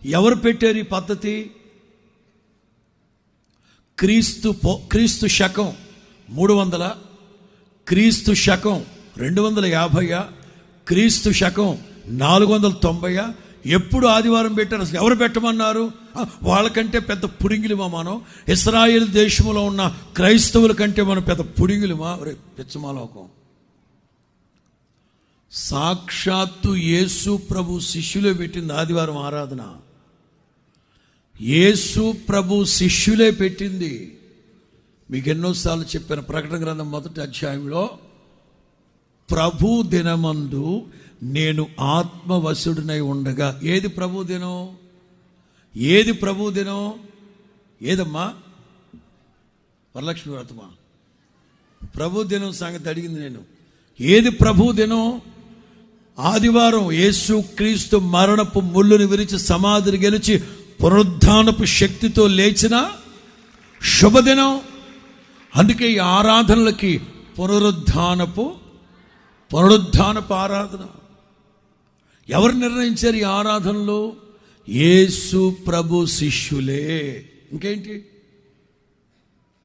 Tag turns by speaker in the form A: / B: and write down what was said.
A: ఎవరు పెట్టారు ఈ పద్ధతి? క్రీస్తు శకం 300, క్రీస్తు శకం 250, క్రీస్తు శకం 490. ఎప్పుడు ఆదివారం పెట్టారు? అసలు ఎవరు పెట్టమన్నారు? వాళ్ళకంటే పెద్ద పుడింగిలిమా మనం? ఇశ్రాయేల్ దేశంలో ఉన్న క్రైస్తవుల కంటే మనం పెద్ద పుడింగిలిమా? పిచ్చమాలోకం. సాక్షాత్తు యేసు ప్రభు శిష్యులే పెట్టింది ఆదివారం ఆరాధన. యేసు ప్రభు శిష్యులే పెట్టింది. మీకు ఎన్నోసార్లు చెప్పాను, ప్రకటన గ్రంథం 1వ అధ్యాయంలో, ప్రభు దినమందు నేను ఆత్మవశుడినై ఉండగా. ఏది ప్రభు దినం? ఏది ప్రభు దినం? ఏదమ్మా? వరలక్ష్మి వ్రతమా? ప్రభు దినం సంగతి అడిగింది నేను. ఏది ప్రభు దినం? ఆదివారం యేసు క్రీస్తు మరణపు ముళ్ళుని విరిచి సమాధిని గెలిచి పునరుద్ధానపు శక్తితో లేచిన శుభదినం. అందుకే ఈ ఆరాధనలకి పునరుద్ధానపు ఆరాధన. ఎవరు నిర్ణయించారు ఈ ఆరాధనలో? యేసు ప్రభు శిష్యులే. ఇంకేంటి?